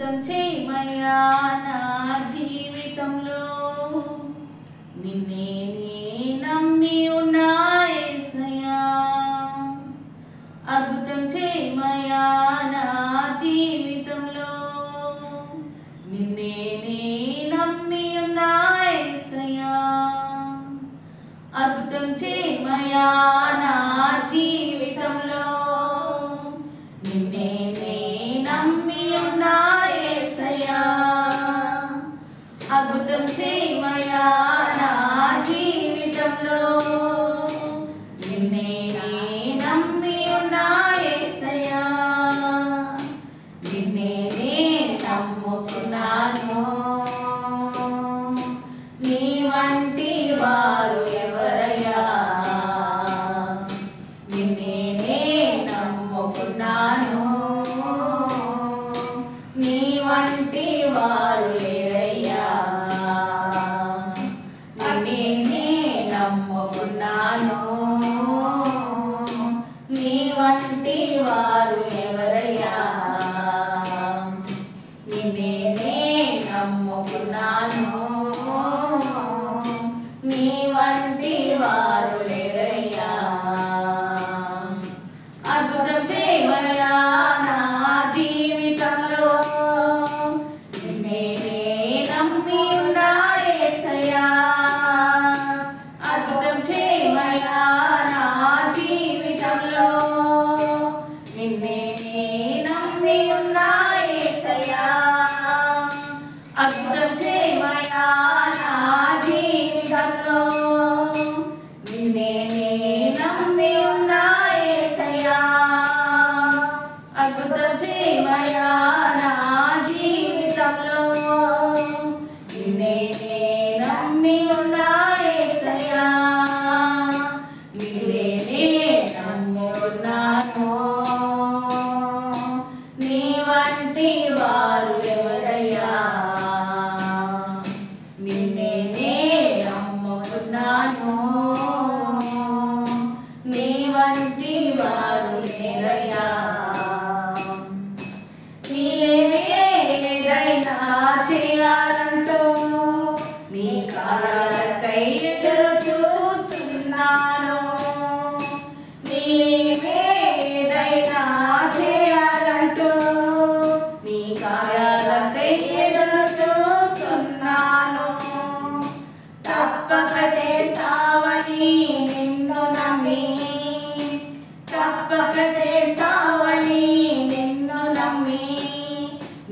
అద్భుతం చేయమయ్యా నా జీవితంలో నిన్నే నే నమ్మి ఉన్నా యేసయ్యా అద్భుతం చేయమయ్యా నా జీవితంలో నిన్నే నే నమ్మి ఉన్నా యేసయ్యా అద్భుతం చేయమయ్యా నా జీవితంలో నిన్నే నే నమ్మి ఉన్నా యేసయ్యా అద్భుతం చేయమయ్యా నా జీవితంలో నిన్నే నే నమ్మి ఉన్నా యేసయ్యా నిన్నే నే నమ్ముకున్నాను నీ వంటి వారు ఎవరయ్యా నిన్నే నే నమ్ముకున్నాను నీ వంటి వారు లేరయ్యా నిన్నే నే నమ్ముకున్నాను నీ వంటి వారు ఎవరయ్యా నిన్నే నే నమ్ముకున్నాను నీ వంటి వారు లేరయ్యా అద్భుతం చేయమయ్యా నా జీవితంలో నిన్నే నే నమ్మి ఉన్నా యేసయ్యా అద్భుతం చేయమయ్యా నా జీవితంలో నిన్నే నే నమ్మి ఉన్నా యేసయ్యా అద్భుతం చేయమయ్యా నా జీవితంలో నిన్నే నే నమ్మి ఉన్నా యేసయ్యా అద్భుతం చేయమయ్యా నా జీవితంలో నిన్నే నే నమ్మి ఉన్నా యేసయ్యా నిన్నే నే నమ్ముకున్నాను నీ వంటి వారు ఎవరయ్యా నిన్నే నే నమ్ముకున్నాను నీ వంటి వారు లేరయ్యా ఏదైనా చేయాలంటూ నీ కార్యాలకై ఎదురు చూస్తున్నాను ఏదైనా చేయాలంటూ నీ కార్యాలకై ఎదురు చూస్తున్నాను తప్పక చేస్తావని నిన్ను నమ్మి తప్పక చేస్తావని నిన్ను నమ్మి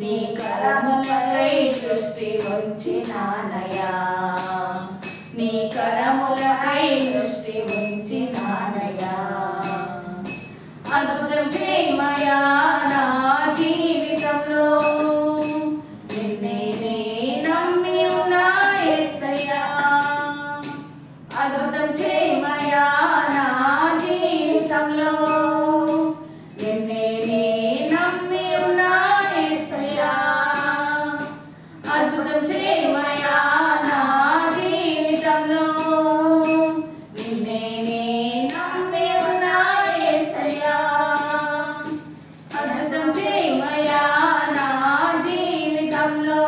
నీ కరములకై దృష్టి ఉంచినానయ్యా నీ కరములకై దృష్టి ఉంచినానయ్యా అద్భుతం చేయమయ్యా నా జీవితంలో నిన్నే నే నమ్మి ఉన్నా యేసయ్యా అద్భుతం చేయమయ్యా నా జీవితంలో నిన్నే నే నమ్మి ఉన్నా యేసయ్యా అద్భుతం చేయమయ్యా నా జీవితంలో నిన్నే నే నమ్మి ఉన్నా యేసయ్యా అద్భుతం చేయమయ్యా నా జీవితంలో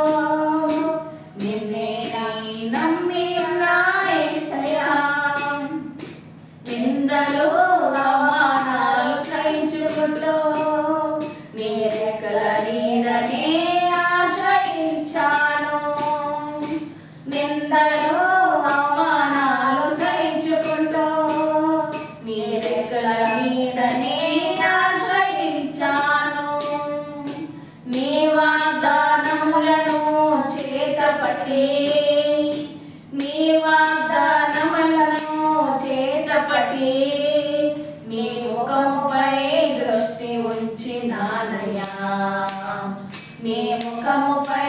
నిన్నే నే నమ్మి ఉన్నా యేసయ్యా నిందలు అవమానాలు సహించుకుంటూ నీ రెక్కల నీడనే ఆశ్రయించాను నిందలు అవమానాలు సహించుకుంటూ నీ రెక్కల నీడనే ఆశ్రయించాను నీ వాగ్దానములను చేతపట్టి నీ వాగ్దానములను చేతపట్టి నీ ముఖముపై దృష్టి ఉంచినానయ్యా నీ ముఖముపై